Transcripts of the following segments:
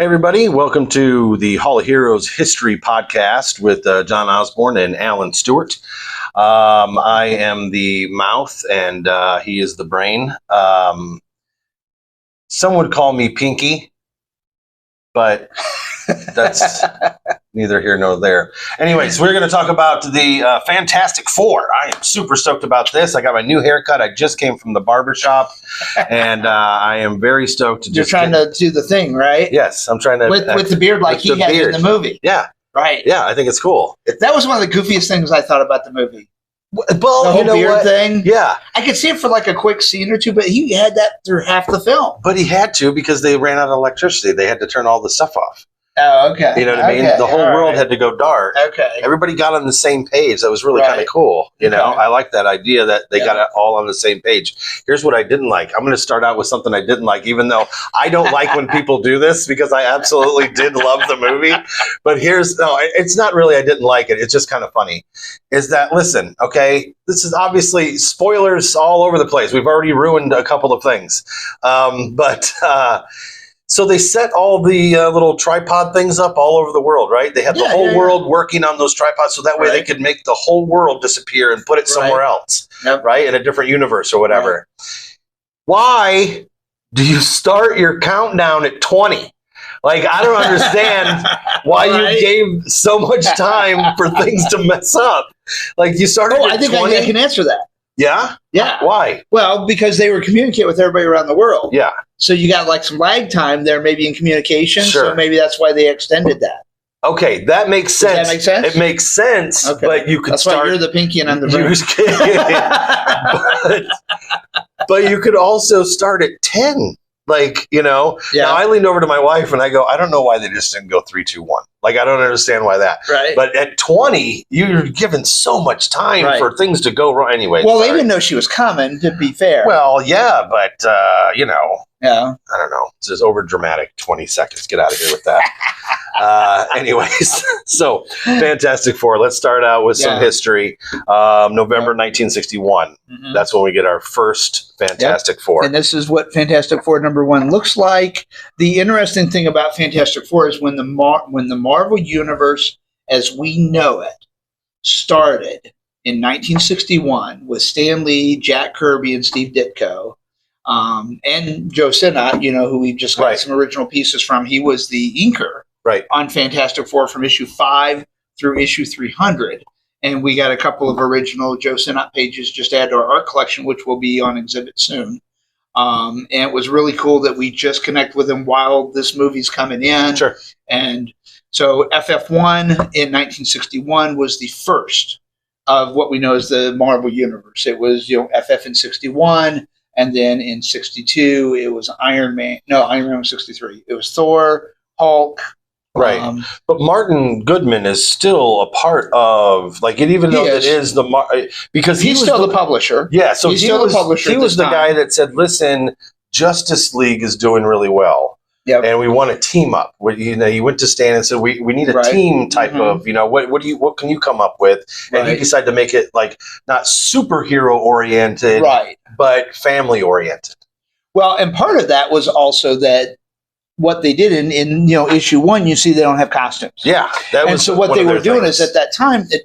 Hey, everybody. Welcome to the Hall of Heroes History Podcast with John Osborne and Alan Stewart. I am the mouth and he is the brain. Some would call me Pinky, but that's neither here nor there. Anyways, we're going to talk about the Fantastic Four. I am super stoked about this. I got my new haircut. I just came from the barbershop, and I am very stoked to You're trying to do the thing, right? Yes, I'm trying to. With the beard like he had in the movie. Yeah. Right. Yeah, I think it's cool. That was one of the goofiest things I thought about the movie. Well, The whole beard thing. Yeah. I could see it for like a quick scene or two, but he had that through half the film. But he had to because they ran out of electricity. They had to turn all the stuff off. Oh, okay. You know what I mean? The whole world had to go dark. Okay. Everybody got on the same page. That was really kind of cool. You know, I like that idea that they got it all on the same page. Here's what I didn't like. I'm going to start out with something I didn't like, even though I don't like when people do this because I absolutely did love the movie. But it's not really I didn't like it. It's just kind of funny. Is that, listen, okay, this is obviously spoilers all over the place. We've already ruined a couple of things. So they set all the little tripod things up all over the world, right? They had the whole world working on those tripods so that way they could make the whole world disappear and put it somewhere else, right? In a different universe or whatever. Why do you start your countdown at 20? Like, I don't understand why you gave so much time for things to mess up. Like, you started at 20? I can answer that. Yeah? Yeah. Why? Well, because they were communicating with everybody around the world. Yeah. So you got like some lag time there maybe in communication. Sure. So maybe that's why they extended that. Okay, that makes sense. Does that make sense? It makes sense, but you could start... That's why you're the Pinky and I'm the brain. but you could also start at 10. Like, you know, now I leaned over to my wife and I go, I don't know why they just didn't go 3, 2, 1. Like, I don't understand why that. Right. But at 20, you're given so much time for things to go wrong. Anyway. Well, they didn't know she was coming, to be fair. Well, yeah, but, you know. Yeah. I don't know. It's just over dramatic 20 seconds. Get out of here with that. Anyways, so Fantastic Four. Let's start out with some history. November 1961. Mm-hmm. That's when we get our first Fantastic Four. And this is what Fantastic Four #1 looks like. The interesting thing about Fantastic Four is when the Marvel Universe, as we know it, started in 1961 with Stan Lee, Jack Kirby, and Steve Ditko. And Joe Sinnott, you know, who we just got some original pieces from. He was the inker on Fantastic Four from issue 5 through issue 300. And we got a couple of original Joe Sinnott pages just added to our art collection, which will be on exhibit soon. And it was really cool that we just connect with him while this movie's coming in. Sure. And so FF1 in 1961 was the first of what we know as the Marvel Universe. It was, you know, FF in 61. And then in 62, it was Iron Man. No, Iron Man was 63. It was Thor, Hulk. Right. But Martin Goodman is still a part of, like, even though it is because he's still the publisher. Yeah. So he's still the publisher. He was the guy that said, listen, Justice League is doing really well. Yep. And we want to team up. You know, he went to Stan and said, "We need a team type of, you know, what can you come up with?" And he decided to make it like not superhero oriented, but family oriented. Well, and part of that was also that what they did in you know issue 1, you see they don't have costumes. Yeah, and so what they were doing is at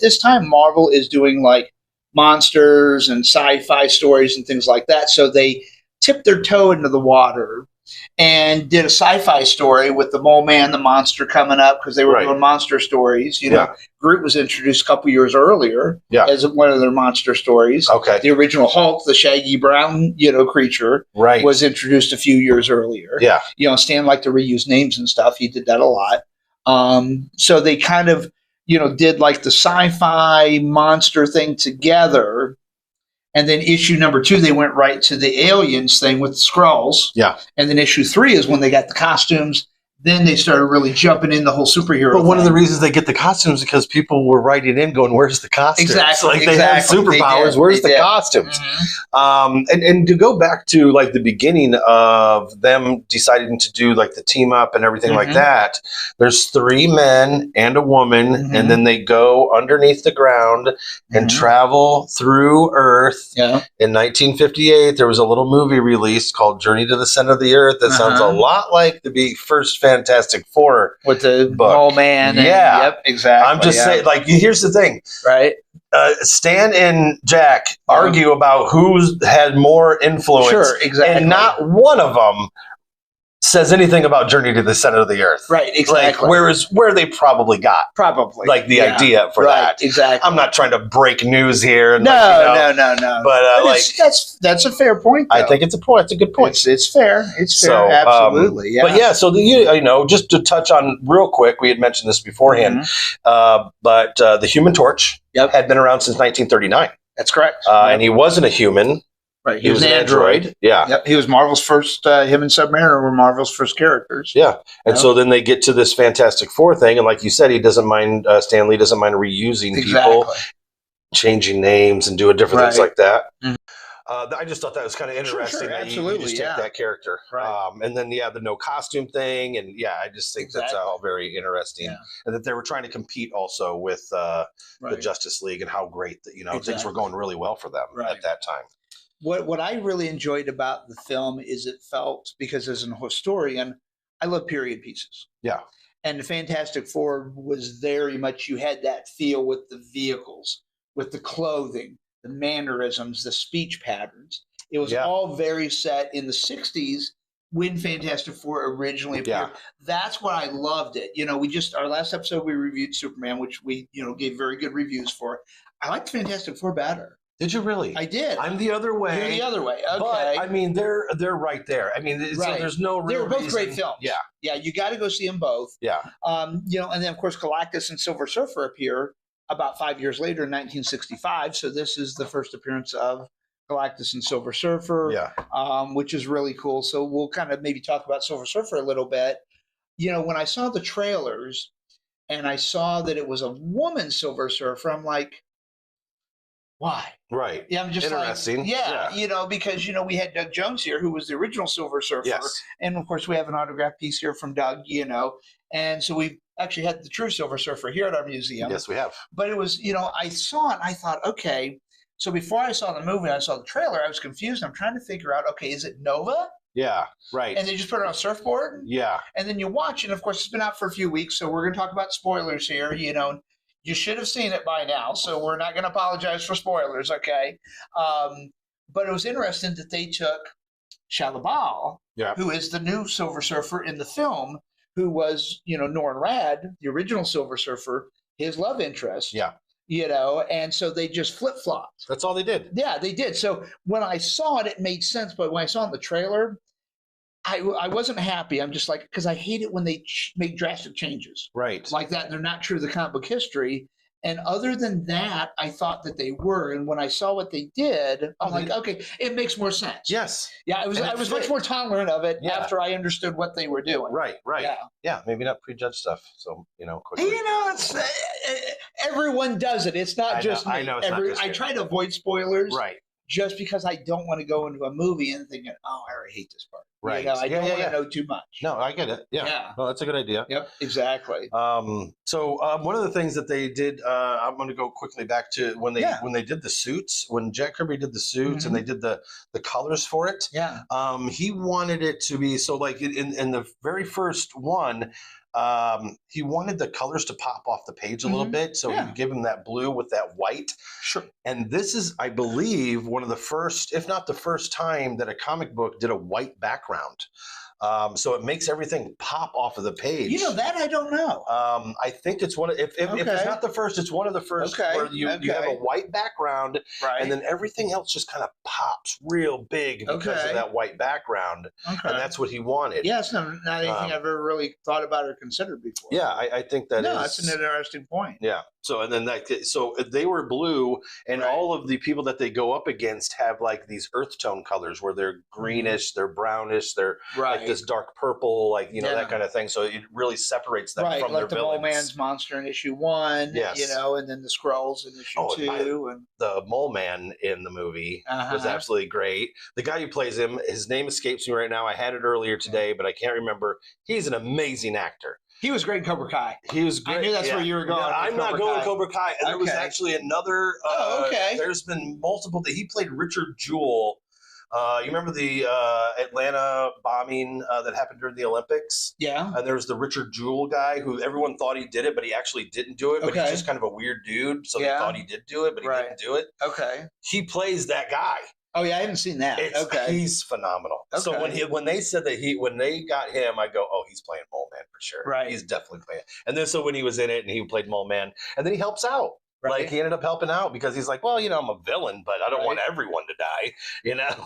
this time, Marvel is doing like monsters and sci-fi stories and things like that. So they tipped their toe into the water and did a sci-fi story with the Mole Man, the monster coming up because they were doing monster stories. You know, Groot was introduced a couple years earlier as one of their monster stories. Okay, the original Hulk, the shaggy brown, you know, creature, was introduced a few years earlier. Yeah, you know, Stan liked to reuse names and stuff. He did that a lot. So they kind of, you know, did like the sci-fi monster thing together. And then issue #2, they went right to the aliens thing with the Skrulls. Yeah. And then issue 3 is when they got the costumes. Then they started really jumping in the whole superhero But one of the reasons they get the costumes is because people were writing in going, where's the costumes? Exactly. Like they have superpowers. Where's the costumes? Mm-hmm. And to go back to like the beginning of them deciding to do like the team up and everything like that, there's 3 men and a woman, and then they go underneath the ground and travel through Earth. Yeah. In 1958, there was a little movie released called Journey to the Center of the Earth that sounds a lot like the first Fantastic Fantastic Four with the book. Mole Man. Yeah. Yep, exactly. I'm just saying, like, here's the thing. Right. Stan and Jack argue about who's had more influence. Sure, exactly. And not one of them says anything about Journey to the Center of the Earth. Right, exactly. Like, where they probably got like the idea for that. Exactly. I'm not trying to break news here. And no. But that's a fair point, though. I think it's a point. It's a good point. It's fair. It's fair. So, absolutely. Yeah. But yeah, so just to touch on real quick, we had mentioned this beforehand, but the Human Torch had been around since 1939. That's correct. And he wasn't a human. Right. He was an android. Yeah. Yep. He was Marvel's first, him and Submariner were Marvel's first characters. Yeah. And so then they get to this Fantastic Four thing. And like you said, he doesn't mind, Stan Lee doesn't mind reusing people, changing names and doing different things like that. I just thought that was kind of interesting. Sure, that you just take that character. Right. And then, the no costume thing. And I just think that's all very interesting. Yeah. And that they were trying to compete also with the Justice League and how great that, things were going really well for them at that time. What I really enjoyed about the film is it felt, because as an historian, I love period pieces. Yeah. And the Fantastic Four was very much, you had that feel with the vehicles, with the clothing, the mannerisms, the speech patterns. It was all very set in the 60s when Fantastic Four originally appeared. Yeah. That's what I loved it. Our last episode, we reviewed Superman, which we, gave very good reviews for. I liked Fantastic Four better. Did you really? I did. I'm the other way. You're the other way. Okay. But I mean, they're right there. I mean, so there's no real. They're both great films. Yeah. Yeah. You got to go see them both. Yeah. And then of course Galactus and Silver Surfer appear about 5 years later in 1965. So this is the first appearance of Galactus and Silver Surfer. Yeah. Which is really cool. So we'll kind of maybe talk about Silver Surfer a little bit. When I saw the trailers and I saw that it was a woman Silver Surfer, I'm like, why? Right. Yeah, I'm just interesting. Because we had Doug Jones here, who was the original Silver Surfer, and of course we have an autograph piece here from Doug. And so we've actually had the true Silver Surfer here at our museum. Yes, we have. But it was, I saw it, and I thought, okay. So before I saw the movie, I saw the trailer. I was confused. I'm trying to figure out, okay, is it Nova? Yeah, right. And they just put it on a surfboard. Yeah. And then you watch, and of course it's been out for a few weeks, so we're going to talk about spoilers here. You should have seen it by now, so we're not going to apologize for spoilers, okay? But it was interesting that they took Shia LaBeouf, who is the new Silver Surfer in the film, who was, Norrin Radd, the original Silver Surfer, his love interest. Yeah. And so they just flip-flopped. That's all they did. Yeah, they did. So when I saw it, it made sense. But when I saw it in the trailer, I wasn't happy. I'm just like, because I hate it when they make drastic changes. Right. Like that. They're not true to the comic book history. And other than that, I thought that they were. And when I saw what they did, I'm like, okay, it makes more sense. Yes. Yeah, I was much more tolerant of it after I understood what they were doing. Right. Yeah, maybe not prejudge stuff. So, quickly. It's, everyone does it. It's not just me. I know. It's not just I try to avoid spoilers. Right. Just because I don't want to go into a movie and thinking, oh, I already hate this part. Right. I don't want to know too much. No, I get it. Yeah. Well, that's a good idea. Yep, exactly. So one of the things that they did, I'm going to go quickly back to when they did the suits, when Jack Kirby did the suits and they did the colors for it. Yeah. He wanted it to be, so like in the very first one, he wanted the colors to pop off the page a little bit. So he give him that blue with that white. Sure. And this is, I believe, one of the first, if not the first time that a comic book did a white background. So it makes everything pop off of the page. That I don't know. I think it's one of, if it's not the first, it's one of the first where you have a white background and then everything else just kind of pops real big because of that white background. Okay. And that's what he wanted. Yeah, it's not anything I've ever really thought about or considered before. Yeah, I think that's an interesting point. Yeah. So and then so they were blue, and all of the people that they go up against have like these earth tone colors where they're greenish, they're brownish, they're like this dark purple, like that kind of thing. So it really separates them from their villains. Like the Mole Man's monster in issue 1, and then the Skrulls in issue 2. And the Mole Man in the movie was absolutely great. The guy who plays him, his name escapes me right now. I had it earlier today, but I can't remember. He's an amazing actor. He was great in Cobra Kai. He was great. I knew that's where you were going. No, I'm not going Cobra Kai. There was actually another. There's been multiple. He played Richard Jewell You remember the Atlanta bombing that happened during the Olympics? Yeah. And there was the Richard Jewell guy who everyone thought he did it, but he actually didn't do it. But he's just kind of a weird dude, so they thought he did do it, but he didn't do it. Okay. He plays that guy. Oh yeah, I haven't seen that. He's phenomenal. Okay. So when they said that when they got him, I go, oh, he's playing Mole Man for sure. Right. He's definitely playing. And then so when he was in it and he played Mole Man, and then he helps out. Right. Like he ended up helping out because he's like, well, I'm a villain, but I don't want everyone to die.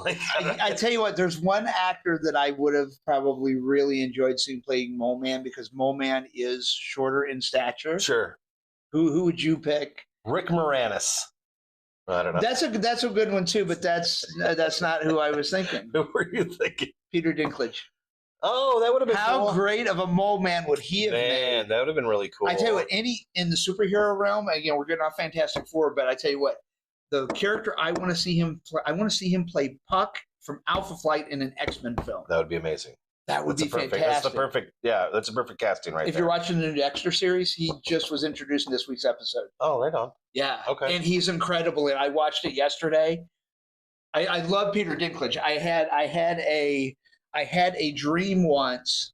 Like I tell you what, there's one actor that I would have probably really enjoyed seeing playing Mole Man because Mole Man is shorter in stature. Sure. Who would you pick? Rick Moranis. I don't know. That's a good one too, but that's not who I was thinking. Who were you thinking? Peter Dinklage. Oh, that would have been How cool. great of a Mole Man would he have made? That would have been really cool. I tell you what, in the superhero realm, again, we're getting off Fantastic Four, but I tell you what, the character I want to see him play Puck from Alpha Flight in an X-Men film. That would be amazing. That would be fantastic. That's a perfect casting right there. If you're watching the new Dexter series, he just was introduced in this week's episode. Oh, right on. Yeah. Okay. And he's incredible. And I watched it yesterday. I love Peter Dinklage. I had a dream once,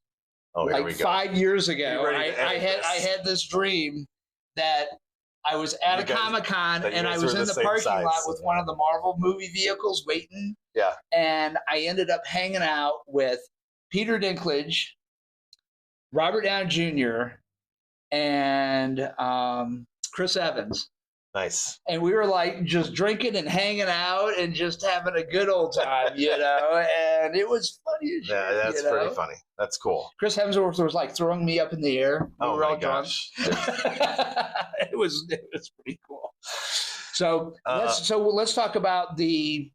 like 5 years ago. I had this dream that I was at a Comic-Con and I was in the parking lot with one of the Marvel movie vehicles waiting. Yeah. And I ended up hanging out with Peter Dinklage, Robert Downey Jr., and Chris Evans. Nice. And we were like just drinking and hanging out and just having a good old time, and it was funny as shit. Yeah, that's pretty funny. That's cool. Chris Hemsworth was like throwing me up in the air. We were all gosh. It was pretty cool. So let's talk about the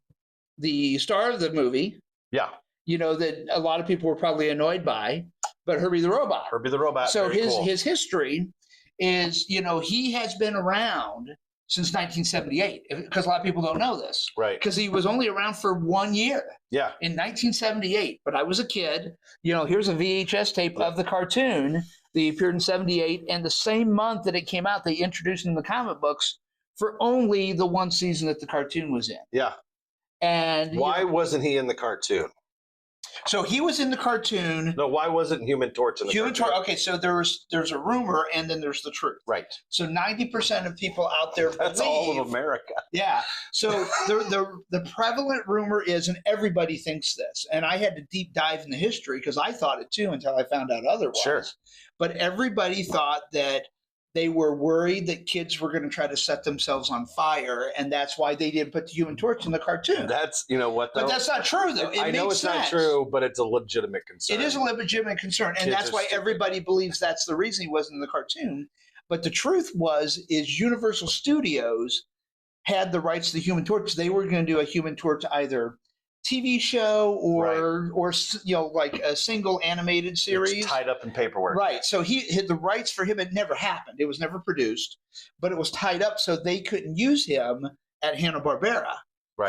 star of the movie. Yeah. That a lot of people were probably annoyed by, but Herbie the Robot. Herbie the Robot. So his history is, he has been around since 1978, because a lot of people don't know this. Right. Because he was only around for 1 year. Yeah. In 1978. But I was a kid. Here's a VHS tape of the cartoon. They appeared in 78. And the same month that it came out, they introduced him in the comic books for only the one season that the cartoon was in. Yeah. And why wasn't he in the cartoon? So he was in the cartoon. No, why wasn't Human Torch in the cartoon? Human Torch. Okay, so there's a rumor and then there's the truth. Right. So 90% of people out there That's all of America. Yeah. So the prevalent rumor is, and everybody thinks this, and I had to deep dive in the history because I thought it too until I found out otherwise. Sure. But everybody thought that they were worried that kids were going to try to set themselves on fire, and that's why they didn't put the Human Torch in the cartoon. That's, what, though? But that's not true, though. I know it's not true, but it's a legitimate concern. It is a legitimate concern, and that's why everybody believes that's the reason he wasn't in the cartoon. But the truth is Universal Studios had the rights to the Human Torch. They were going to do a Human Torch either TV show or like a single animated series. It's tied up in paperwork. Right. So he had the rights for him. It never happened. It was never produced, but it was tied up so they couldn't use him at Hanna-Barbera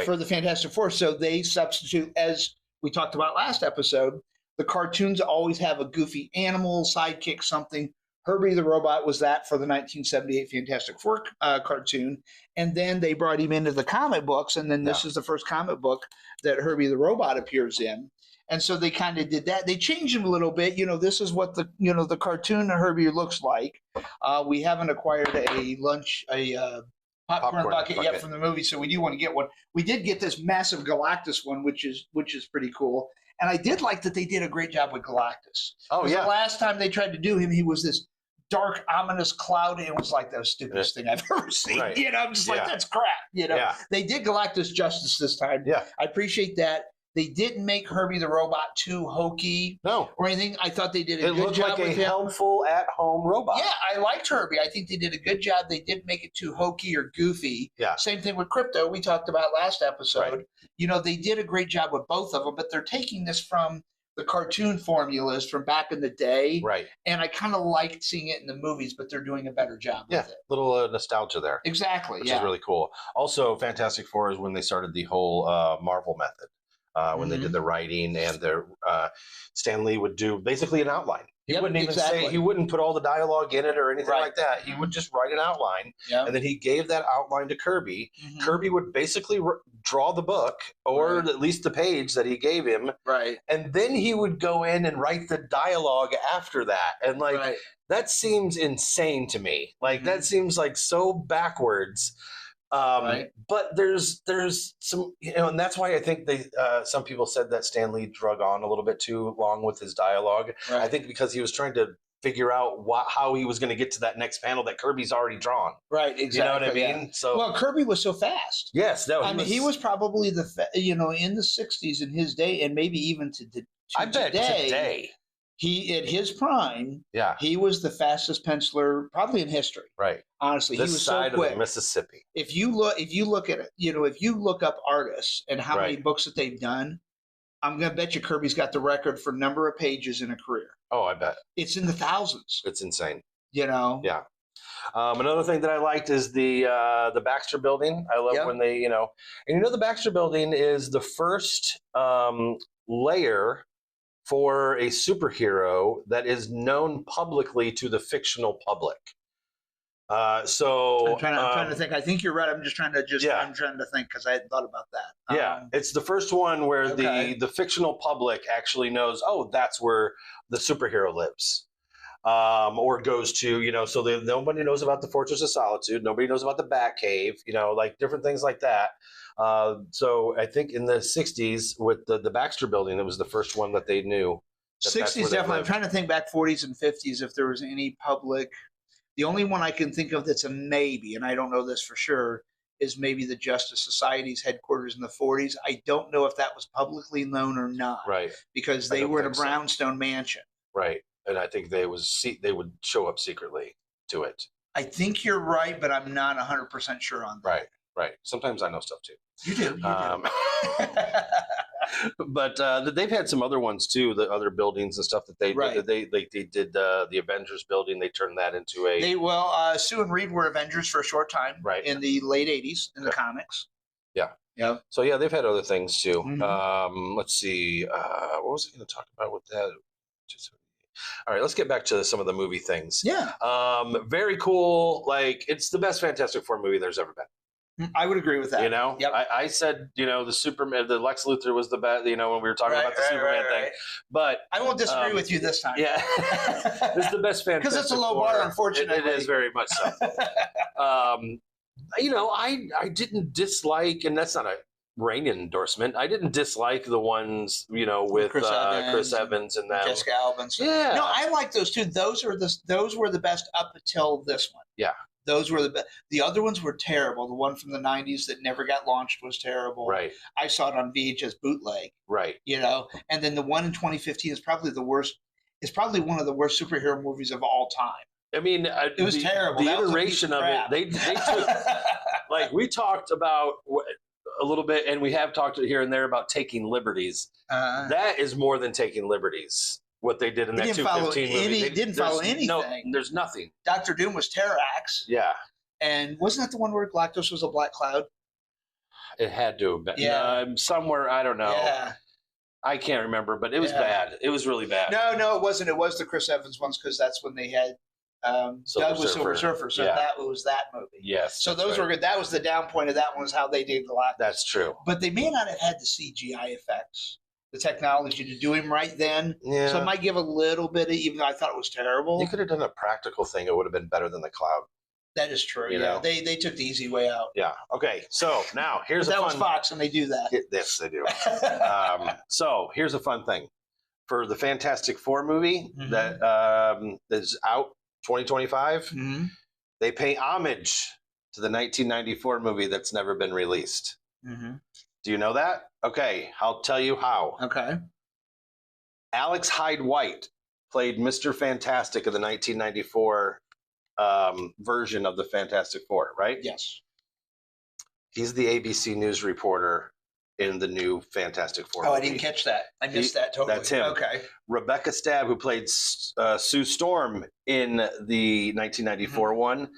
for the Fantastic Four. So they substitute, as we talked about last episode, the cartoons always have a goofy animal, sidekick, something. Herbie the Robot was that for the 1978 Fantastic Four cartoon. And then they brought him into the comic books. And then this is the first comic book that Herbie the Robot appears in. And so they kind of did that. They changed him a little bit. This is what the cartoon of Herbie looks like. We haven't acquired a popcorn bucket yet from the movie, so we do want to get one. We did get this massive Galactus one, which is pretty cool. And I did like that they did a great job with Galactus. Oh, yeah. The last time they tried to do him, he was this dark, ominous cloud, and it was like the stupidest thing I've ever seen. Right. I'm just like, that's crap. They did Galactus justice this time. Yeah. I appreciate that. They didn't make Herbie the Robot too hokey or anything. I thought they did a good job. It looked like a helpful at-home robot. Yeah, I liked Herbie. I think they did a good job. They didn't make it too hokey or goofy. Yeah. Same thing with Crypto we talked about last episode. Right. They did a great job with both of them, but they're taking this from the cartoon formulas from back in the day. Right. And I kind of liked seeing it in the movies, but they're doing a better job with it. A little nostalgia there. Exactly. Which is really cool. Also, Fantastic Four is when they started the whole Marvel method. When they did the writing and Stan Lee would do basically an outline. He wouldn't even say, he wouldn't put all the dialogue in it or anything like that. He would just write an outline, and then he gave that outline to Kirby. Kirby would basically draw the book, or at least the page that he gave him, and then he would go in and write the dialogue after that. And like that seems insane to me. Like that seems like so backwards. But there's some, and that's why I think some people said that Stan Lee drug on a little bit too long with his dialogue. I think because he was trying to figure out how he was going to get to that next panel that Kirby's already drawn. Right, exactly. You know what I mean? Yeah. So, well, Kirby was so fast. Yes, no, he was probably in the 60s in his day, and maybe even to I bet today. He, at his prime, he was the fastest penciler probably in history. Right. Honestly, he was so quick. Of the Mississippi. If you look at it, if you look up artists and how many books that they've done, I'm going to bet you Kirby's got the record for number of pages in a career. Oh, I bet. It's in the thousands. It's insane. Yeah. Another thing that I liked is the Baxter Building. I love when they, and the Baxter Building is the first layer for a superhero that is known publicly to the fictional public. So I'm trying to think. I think you're right. I'm just trying to I'm trying to think because I hadn't thought about that. It's the first one where the fictional public actually knows, oh, that's where the superhero lives. Or goes to, so nobody knows about the Fortress of Solitude. Nobody knows about the Batcave, like different things like that. So I think in the 60s with the Baxter Building, it was the first one that they knew. 60s, definitely. I'm trying to think back 40s and 50s if there was any public. The only one I can think of that's a maybe, and I don't know this for sure, is maybe the Justice Society's headquarters in the 40s. I don't know if that was publicly known or not. Right. Because they were in a brownstone mansion. Right. And I think they would show up secretly to it. I think you're right, but I'm not 100% sure on that. Right. Sometimes I know stuff too. You do. But they've had some other ones too. The other buildings and stuff that they did the Avengers building. They turned that into a. Sue and Reed were Avengers for a short time. Right. In the late '80s in the comics. Yeah. Yeah. So yeah, they've had other things too. Let's see. What was I going to talk about with that? All right, let's get back to some of the movie things. Yeah. Very cool. Like, it's the best Fantastic Four movie there's ever been. I would agree with that. Yep. I said, the Superman, the Lex Luthor was the best, when we were talking about the Superman thing. But I won't disagree with you this time. Yeah. It's the best Fantastic Four. Because it's a low bar, unfortunately. It is very much so. I didn't dislike, and that's not a Rain endorsement. I didn't dislike the ones, with Chris Evans and them. Jessica Alba. Yeah. No, I like those too. Those were the best up until this one. Yeah. Those were the best. The other ones were terrible. The one from the 90s that never got launched was terrible. Right. I saw it on VHS bootleg. Right. And then the one in 2015 is probably the worst. It's probably one of the worst superhero movies of all time. I mean, it was terrible. The iteration of it, they took, like, we talked about a little bit, and we have talked here and there about taking liberties. That is more than taking liberties. What they did in that 215 movie. They didn't follow anything. No, there's nothing. Dr. Doom was Terrax. Yeah. And wasn't that the one where Galactus was a black cloud? It had to have been. Yeah. Somewhere, I don't know. Yeah. I can't remember, but it was bad. It was really bad. No, it wasn't. It was the Chris Evans ones because that's when they had Doug was Silver Surfer. So that was that movie. Yes. So those were good. That was the down point of that one was how they did Galactus. That's true. But they may not have had the CGI effects, the technology to do him right then. Yeah. So it might give a little bit, even though I thought it was terrible. You could have done a practical thing. It would have been better than the cloud. That is true. You know? They took the easy way out. Yeah. Okay. So now here's that was Fox, and they do that. Yes, they do. So here's a fun thing for the Fantastic Four movie that is out 2025. They pay homage to the 1994 movie that's never been released. Do you know that? Okay, I'll tell you how. Okay. Alex Hyde White played Mr. Fantastic of the 1994 version of the Fantastic Four, right? Yes. He's the ABC News reporter in the new Fantastic Four movie. I didn't catch that. I missed that totally. That's him. Okay. Rebecca Stabb, who played Sue Storm in the 1994 one,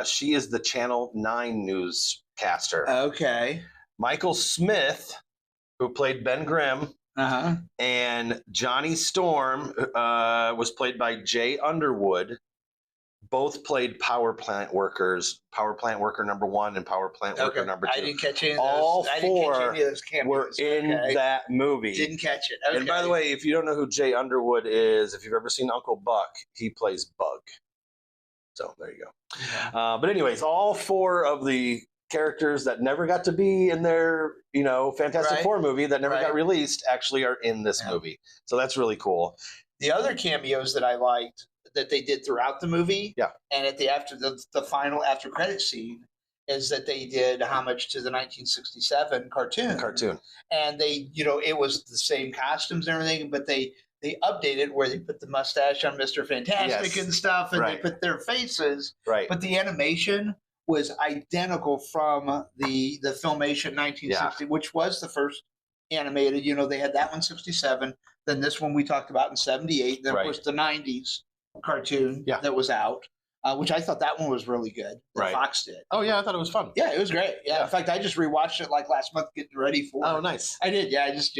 she is the Channel 9 newscaster. Okay. Michael Smith, who played Ben Grimm, and Johnny Storm was played by Jay Underwood. Both played power plant workers, power plant worker number 1 and power plant worker number 2. I didn't catch any of those. All four were cameos. in that movie. Didn't catch it. And by the way, if you don't know who Jay Underwood is, if you've ever seen Uncle Buck, he plays Bug. So there you go. But anyways, all 4 of the characters that never got to be in their, Fantastic Four movie that never got released actually are in this movie. So that's really cool. The other cameos that I liked that they did throughout the movie, and at the final after credit scene, is that they did homage to the 1967 cartoon. And they, it was the same costumes and everything, but they updated where they put the mustache on Mr. Fantastic and stuff, and they put their faces. Right. But the animation was identical from the Filmation 1960, which was the first animated. They had that one 67, then this one we talked about in 78, then of course the 90s cartoon that was out, which I thought that one was really good. That Fox did. Oh yeah, I thought it was fun. Yeah, it was great. Yeah, in fact, I just rewatched it like last month, getting ready for. Oh, nice. I did. Yeah, I just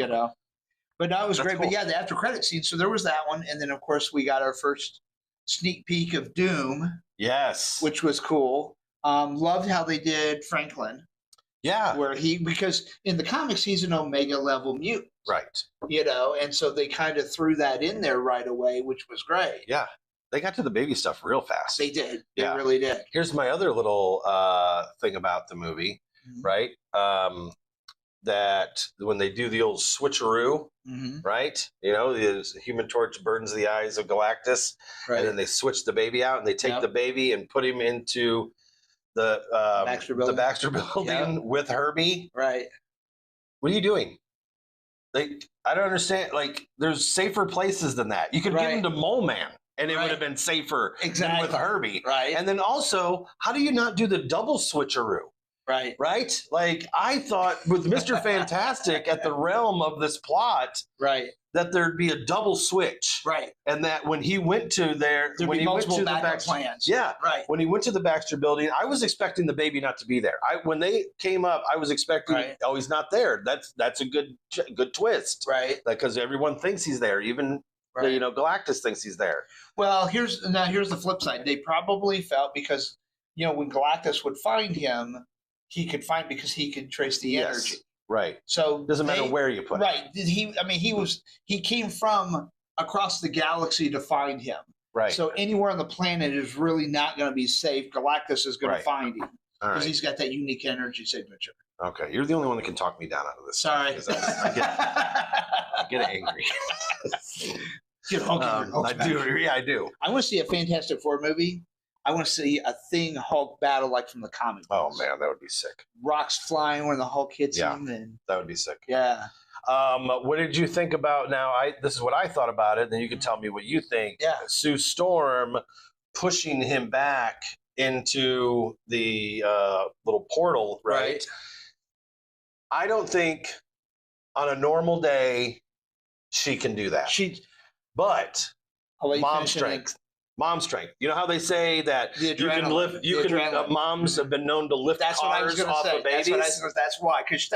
but no, it was great. Cool. But yeah, the after credit scene. So there was that one, and then of course we got our first sneak peek of Doom. Yes, which was cool. Loved how they did Franklin. Yeah, because in the comics he's an Omega level mutant. Right. And so they kind of threw that in there right away, which was great. Yeah. They got to the baby stuff real fast. They did. They really did. Here's my other little thing about the movie, right? That when they do the old switcheroo, right? The Human Torch burns the eyes of Galactus, and then they switch the baby out, and they take the baby and put him into the Baxter building with Herbie. Right. What are you doing? I don't understand. There's safer places than that. You could give him to Mole Man, and it would have been safer than with Herbie. Right. And then also, how do you not do the double switcheroo? Right. Right? I thought with Mr. Fantastic at the realm of this plot, that there'd be a double switch. Right. And that when he went to there'd be multiple backup plans. Yeah. Right. When he went to the Baxter building, I was expecting the baby not to be there. When they came up, I was expecting, he's not there. That's a good twist. Right. Because everyone thinks he's there. Even, Galactus thinks he's there. Well, here's the flip side. They probably felt because, when Galactus would find him, he could find because he could trace the energy. Right. So doesn't matter where you put it. Right. He came from across the galaxy to find him. Right. So anywhere on the planet is really not going to be safe. Galactus is going to find him because he's got that unique energy signature. Okay. You're the only one that can talk me down out of this. Sorry. I get angry. I do. Yeah, I do. I want to see a Fantastic Four movie. I want to see a Thing Hulk battle like from the comic books. Oh man, that would be sick. Rocks flying when the Hulk hits him, and that would be sick. Yeah. What did you think about? Now, this is what I thought about it. Then you can tell me what you think. Yeah. Sue Storm pushing him back into the little portal, right? I don't think on a normal day she can do that. But mom strength. Mom strength. You know how they say that you can lift. Moms have been known to lift cars off of babies. That's why, because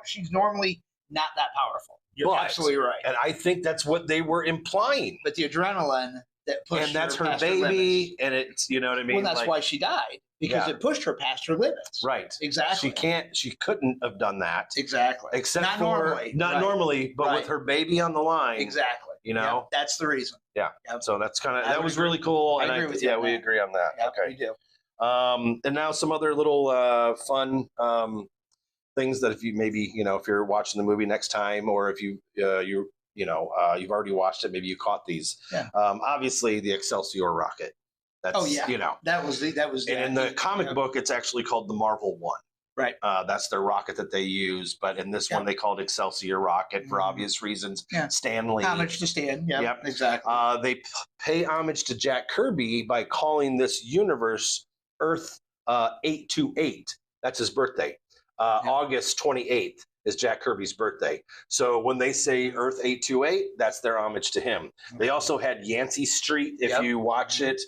she's normally not that powerful. You're absolutely right. And I think that's what they were implying. But the adrenaline that pushed and that's her baby, and it's what I mean. Well, that's why she died, because it pushed her past her limits. Right. Exactly. She couldn't have done that. Exactly. Except not normally, but with her baby on the line. Exactly. That's the reason. Yeah. Yep. So that's that was really cool. I agree with you. Yeah, we agree on that. Yep, okay. We do. And now some other little fun things that if you're watching the movie next time, or if you've already watched it, maybe you caught these. Yeah. Obviously, the Excelsior rocket. That's, that was. And in the comic book, it's actually called the Marvel One. Right. That's their rocket that they use, but in this one, they called Excelsior rocket for obvious reasons. Yeah. Stan Lee. Homage to Stan. Yep. Exactly. They pay homage to Jack Kirby by calling this universe Earth 828. That's his birthday. August 28th is Jack Kirby's birthday. So when they say Earth 828, that's their homage to him. They also had Yancey Street, if you watch it.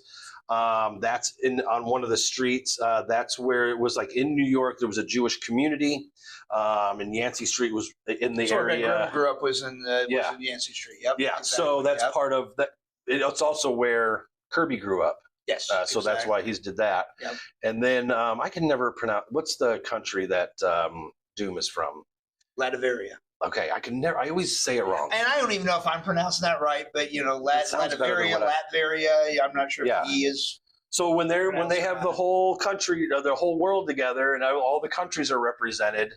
That's on one of the streets. That's where it was like in New York. There was a Jewish community, and Yancey Street was in the area. Where I grew up was in Yancey Street. Yep. Yeah. Exactly. So that's part of that. It's also where Kirby grew up. Yes. So that's why he's did that. Yep. And then I can never pronounce what's the country that Doom is from. Latveria. Okay, I always say it wrong. And I don't even know if I'm pronouncing that right, but Latveria, I'm not sure if he is. So when they have the whole country, the whole world together, and all the countries are represented,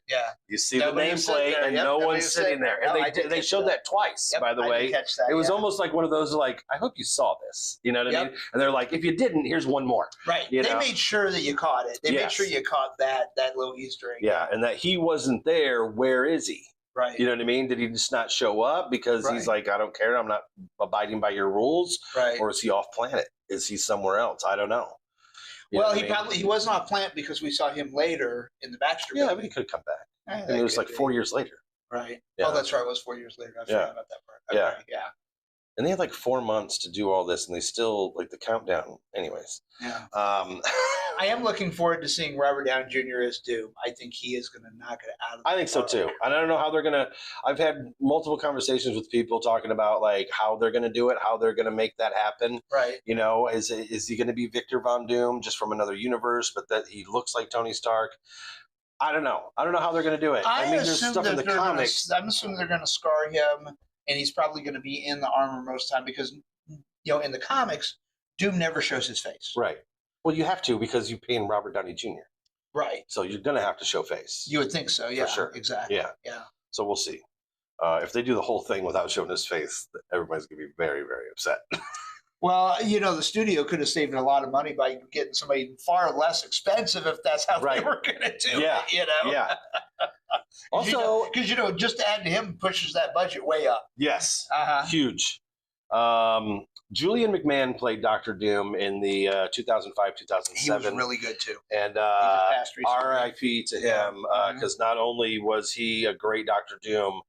you see the nameplate, and no one's sitting there. And they showed that twice, by the way. It was almost like one of those, like, I hope you saw this. You know what I mean? And they're like, if you didn't, here's one more. Right. They made sure that you caught it. They made sure you caught that little Easter egg. Yeah, and that he wasn't there. Where is he? Right. You know what I mean? Did he just not show up because he's like, I don't care. I'm not abiding by your rules. Right. Or is he off planet? Is he somewhere else? I don't know. He wasn't off planet because we saw him later in the Baxter building. But he could come back. And it was like 4 years later. Right. Yeah. Oh, that's right. It was 4 years later. I forgot about that part. Okay. Yeah. And they had like 4 months to do all this, and they still like the countdown. Anyways, I am looking forward to seeing Robert Downey Jr. as Doom. I think he is going to knock it out of the I think so too. And I don't know how they're going to. I've had multiple conversations with people talking about like how they're going to do it, how they're going to make that happen. Right. You know, is he going to be Victor Von Doom just from another universe, but that he looks like Tony Stark? I don't know. I don't know how they're going to do it. I mean, there's stuff in the comics. I'm assuming they're going to scar him. And he's probably going to be in the armor most of the time because, in the comics, Doom never shows his face. Right. Well, you have to because you're paying Robert Downey Jr. Right. So you're going to have to show face. You would think so, yeah. For sure. Exactly. Yeah. So we'll see. If they do the whole thing without showing his face, everybody's going to be very, very upset. Well, the studio could have saved a lot of money by getting somebody far less expensive if that's how they were going to do it, Yeah. Also, because just to add to him pushes that budget way up. Yes, huge. Julian McMahon played Dr. Doom in the 2005-2007. He was really good too. And R.I.P. to him because not only was he a great Dr. Doom,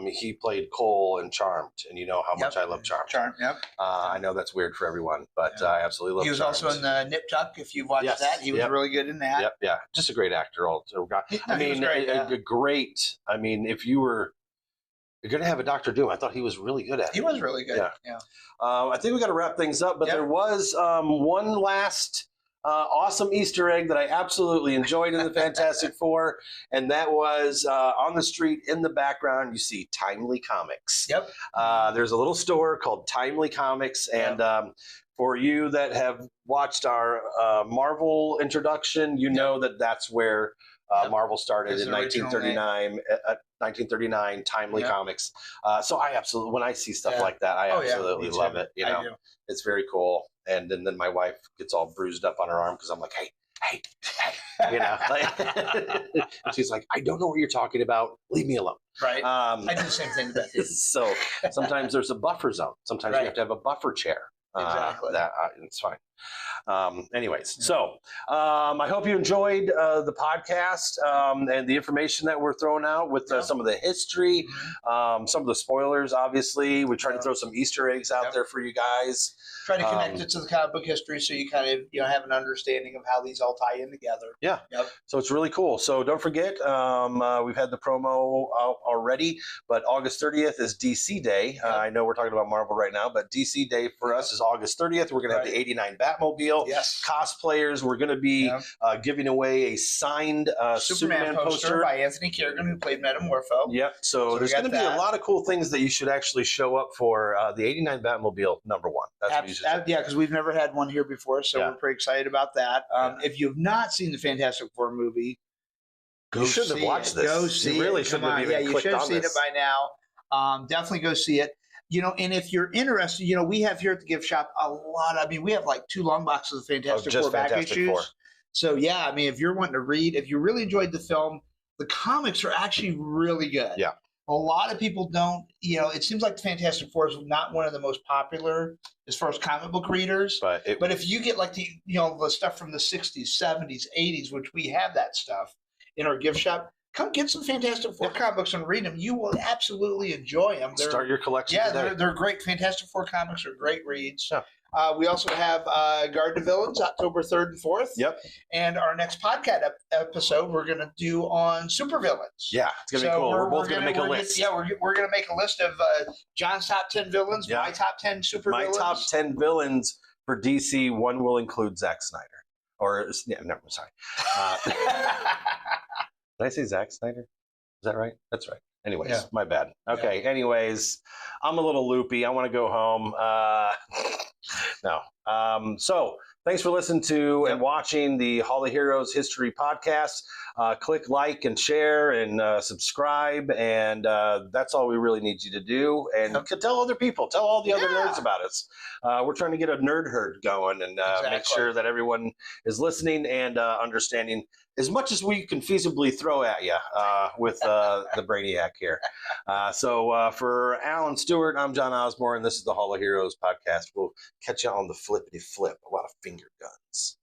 he played Cole in Charmed, and you know how much I love Charmed. I know that's weird for everyone, but I absolutely love. He was Charmed. also in the Nip Tuck. If you've watched that, he was really good in that. Yeah, just a great actor. I mean, a great. I mean, if you're going to have a Dr. Doom, I thought he was really good at it. He was really good. Yeah. I think we got to wrap things up, but there was one last. Awesome Easter egg that I absolutely enjoyed in the Fantastic Four, and that was on the street in the background. You see Timely Comics. Yep. There's a little store called Timely Comics, and for you that have watched our Marvel introduction, you know that that's where Marvel started in 1939. 1939 Timely Comics. So I absolutely, when I see stuff like that, I absolutely love it. I do. It's very cool. And then my wife gets all bruised up on her arm because I'm like, hey, and she's like, I don't know what you're talking about. Leave me alone. Right. I do the same thing to Beth. So sometimes there's a buffer zone. Sometimes you have to have a buffer chair. Exactly. It's fine. Anyways, so I hope you enjoyed the podcast and the information that we're throwing out with some of the history, some of the spoilers. Obviously, we tried to throw some Easter eggs out there for you guys. Try to connect it to the comic book history so you kind of have an understanding of how these all tie in together. Yeah. Yep. So it's really cool. So don't forget, we've had the promo out already, but August 30th is DC Day. I know we're talking about Marvel right now, but DC Day for us is August 30th. We're going to have the 89 Batmobile. Yes. Cosplayers. We're going to be giving away a signed Superman poster by Anthony Kerrigan, who played Metamorpho. Yep. So there's going to be a lot of cool things that you should actually show up for the 89 Batmobile #1. That's because we've never had one here before, so we're pretty excited about that. If you've not seen the Fantastic Four movie, you shouldn't have watched this. Go see it. You really shouldn't have even clicked on this. Yeah, you should have seen it by now. Definitely go see it. And if you're interested, we have here at the gift shop a lot. I mean, we have like 2 long boxes of Fantastic Four back issues. So yeah, I mean, if you're wanting to read, if you really enjoyed the film, the comics are actually really good. Yeah. A lot of people don't, it seems like the Fantastic Four is not one of the most popular as far as comic book readers. But if you get like the stuff from the 60s, 70s, 80s, which we have that stuff in our gift shop, come get some Fantastic Four comic books and read them. You will absolutely enjoy them. Start your collection today. They're great. Fantastic Four comics are great reads. Yeah. We also have Garden of Villains, October 3rd and 4th. Yep. And our next podcast episode, we're going to do on supervillains. Yeah, it's going to be cool. We're both going to make a list. We're going to make a list of John's top 10 villains, my top 10 supervillains. My top 10 villains for DC. One will include Zack Snyder. Sorry. Did I say Zack Snyder? Is that right? That's right. Anyways, my bad. Okay. Yeah. Anyways, I'm a little loopy. I want to go home. No. So thanks for listening to and watching the Hall of Heroes History Podcast. Click like and share and subscribe. And that's all we really need you to do. And tell other people. Tell all the other nerds about us. We're trying to get a nerd herd going and make sure that everyone is listening and understanding as much as we can feasibly throw at you with the Brainiac here. So for Alan Stewart, I'm John Osborne. This is the Hall of Heroes Podcast. We'll catch you on the flippity flip. A lot of finger guns.